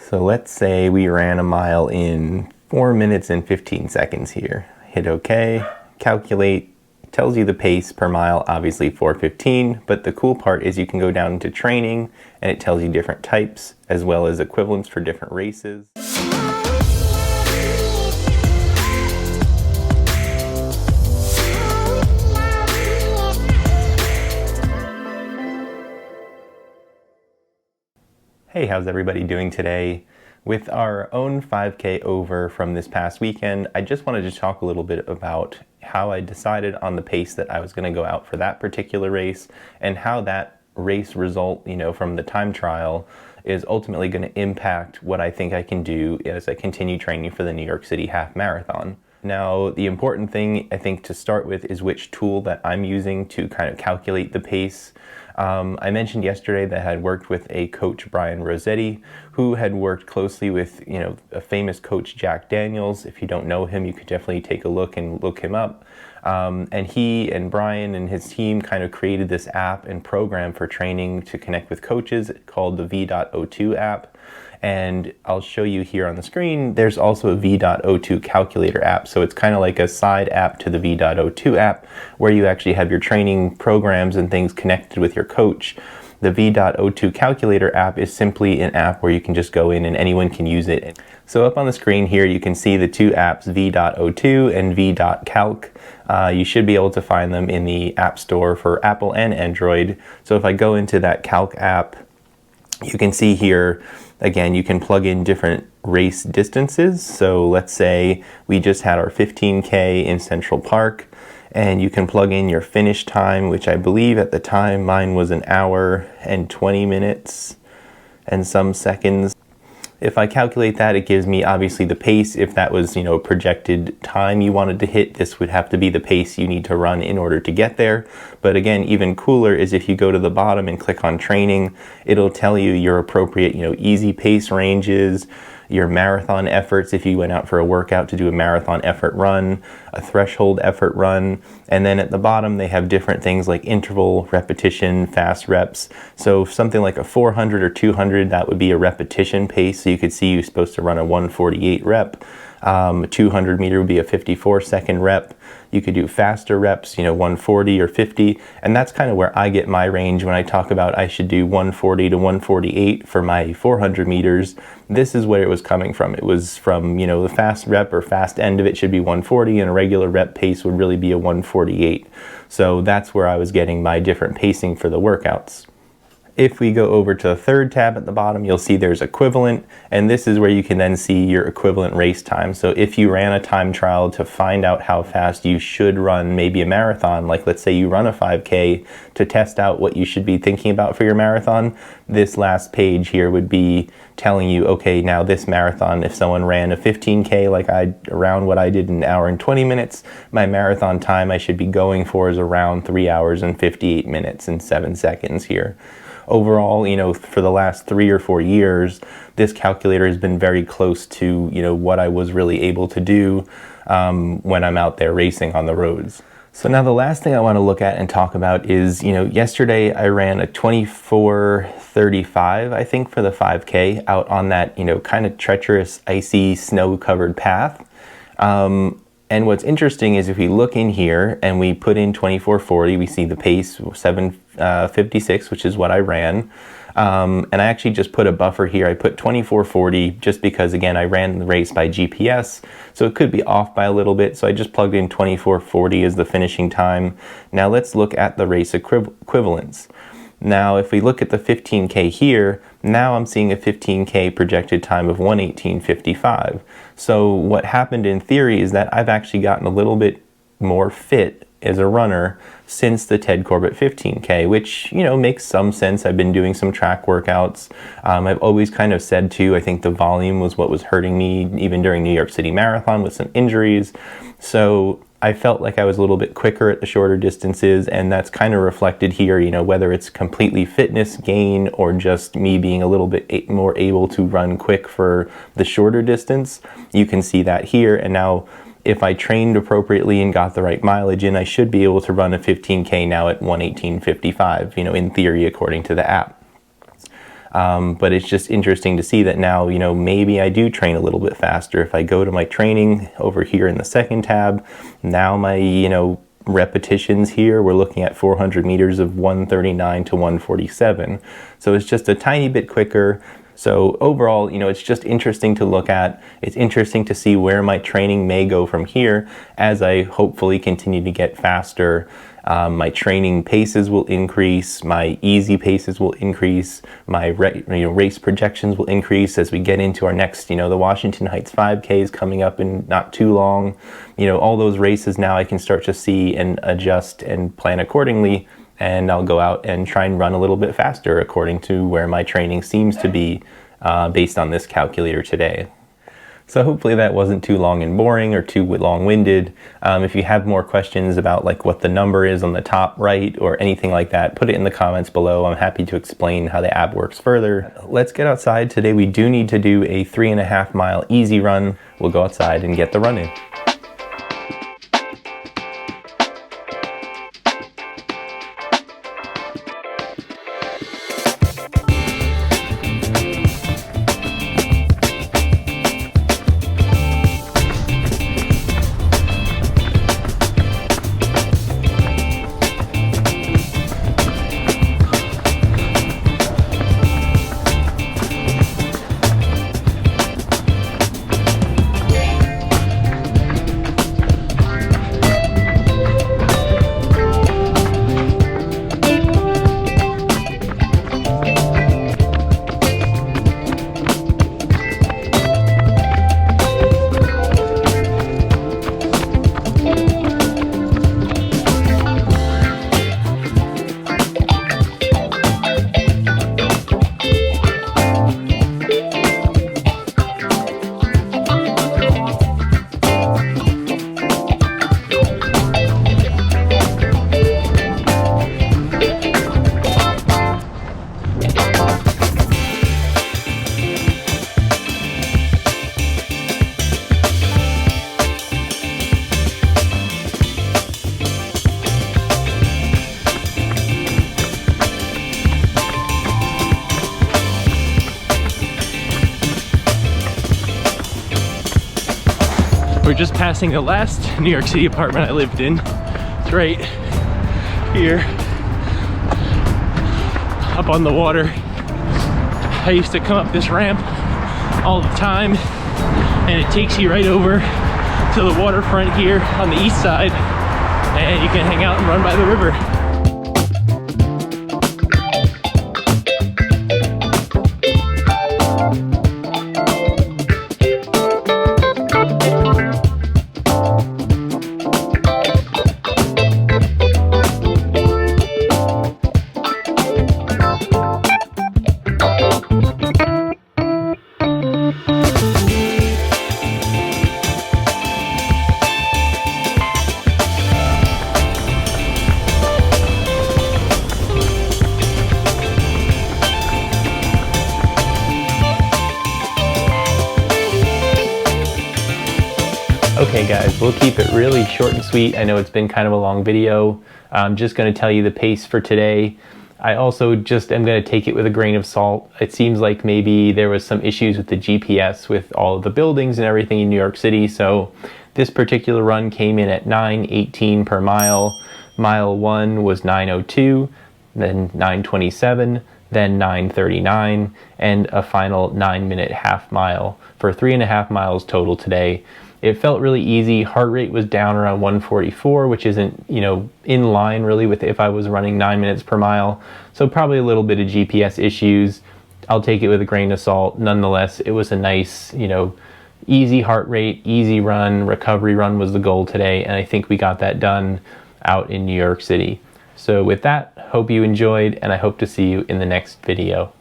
So let's say we ran a mile in 4 minutes and 15 seconds here. Hit OK, calculate, tells you the pace per mile, obviously 4:15, but the cool part is you can go down into training and it tells you different types as well as equivalents for different races. Hey, how's everybody doing today? With our own 5K over from this past weekend, I just wanted to talk a little bit about how I decided on the pace that I was going to go out for that particular race and how that race result, from the time trial is ultimately going to impact what I think I can do as I continue training for the New York City Half Marathon. Now, the important thing I think to start with is which tool that I'm using to kind of calculate the pace. I mentioned yesterday that I had worked with a coach, Brian Rossetti, who had worked closely with, a famous coach, Jack Daniels. If you don't know him, you could definitely take a look and look him up. And he and Brian and his team kind of created this app and program for training to connect with coaches called the V.O2 app. And I'll show you here on the screen, there's also a V.O2 calculator app. So it's kind of like a side app to the V.O2 app where you actually have your training programs and things connected with your coach. The V.O2 calculator app is simply an app where you can just go in and anyone can use it. So up on the screen here, you can see the two apps, V.O2 and V.Calc. You should be able to find them in the App Store for Apple and Android. So if I go into that Calc app, you can see here, again, you can plug in different race distances. So let's say we just had our 15K in Central Park, and you can plug in your finish time, which I believe at the time mine was 1 hour and 20 minutes and some seconds. If I calculate that, it gives me obviously the pace. If that was, projected time you wanted to hit, this would have to be the pace you need to run in order to get there. But again, even cooler is if you go to the bottom and click on training, it'll tell you your appropriate, easy pace ranges, your marathon efforts if you went out for a workout to do a marathon effort run, a threshold effort run, and then at the bottom they have different things like interval, repetition, fast reps. So something like a 400 or 200, that would be a repetition pace. So you could see you're supposed to run a 148 rep. 200 meter would be a 54-second rep. You could do faster reps, 140 or 50, and that's kind of where I get my range when I talk about I should do 140 to 148 for my 400 meters. This is where it was coming from. It was from, the fast rep or fast end of it should be 140, and a regular rep pace would really be a 148. So that's where I was getting my different pacing for the workouts. If we go over to the third tab at the bottom, you'll see there's equivalent, and this is where you can then see your equivalent race time. So if you ran a time trial to find out how fast you should run maybe a marathon, like let's say you run a 5K to test out what you should be thinking about for your marathon, this last page here would be telling you, okay, now this marathon, if someone ran a 15K around what I did in 1 hour and 20 minutes, my marathon time I should be going for is around 3 hours and 58 minutes and 7 seconds here. Overall, for the last 3 or 4 years, this calculator has been very close to, what I was really able to do when I'm out there racing on the roads. So now the last thing I want to look at and talk about is, yesterday I ran a 24:35, I think, for the 5K out on that, kind of treacherous, icy, snow-covered path. And what's interesting is if we look in here and we put in 24:40, we see the pace 7:56, which is what I ran. And I actually just put a buffer here. I put 24:40 just because, again, I ran the race by GPS, so it could be off by a little bit. So I just plugged in 24:40 as the finishing time. Now let's look at the race equivalents. Now, if we look at the 15K here, now I'm seeing a 15K projected time of 1:18:55. So what happened in theory is that I've actually gotten a little bit more fit as a runner since the Ted Corbett 15K, which, makes some sense. I've been doing some track workouts. I've always kind of said too, I think the volume was what was hurting me even during New York City Marathon with some injuries. So I felt like I was a little bit quicker at the shorter distances, and that's kind of reflected here, whether it's completely fitness gain or just me being a little bit more able to run quick for the shorter distance. You can see that here, and now if I trained appropriately and got the right mileage in, I should be able to run a 15K now at 1:18:55, in theory, according to the app. But it's just interesting to see that now, you know, maybe I do train a little bit faster. If I go to my training over here in the second tab, now my, you know, repetitions here, we're looking at 400 meters of 139 to 147. So it's just a tiny bit quicker. So overall, you know, it's just interesting to look at. It's interesting to see where my training may go from here as I hopefully continue to get faster. My training paces will increase, my easy paces will increase, my race projections will increase as we get into our next, you know, the Washington Heights 5K is coming up in not too long. You know, all those races now I can start to see and adjust and plan accordingly, and I'll go out and try and run a little bit faster according to where my training seems to be based on this calculator today. So hopefully that wasn't too long and boring or too long-winded. If you have more questions about like what the number is on the top right or anything like that, put it in the comments below. I'm happy to explain how the app works further. Let's get outside. Today we do need to do a 3.5 mile easy run. We'll go outside and get the run in. We're just passing the last New York City apartment I lived in. It's right here, up on the water. I used to come up this ramp all the time, and it takes you right over to the waterfront here on the east side, and you can hang out and run by the river. Okay guys, we'll keep it really short and sweet. I know it's been kind of a long video. I'm just going to tell you the pace for today. I also just am going to take it with a grain of salt. It seems like maybe there was some issues with the GPS with all of the buildings and everything in New York City. So this particular run came in at 9:18 per mile. Mile 1 was 9:02, then 9:27, then 9:39, and a final 9-minute half mile for 3.5 miles total today. It felt really easy. Heart rate was down around 144, which isn't, you know, in line really with if I was running 9 minutes per mile. So probably a little bit of GPS issues. I'll take it with a grain of salt. Nonetheless, it was a nice, you know, easy heart rate, easy run. Recovery run was the goal today, and I think we got that done out in New York City. So with that, hope you enjoyed, and I hope to see you in the next video.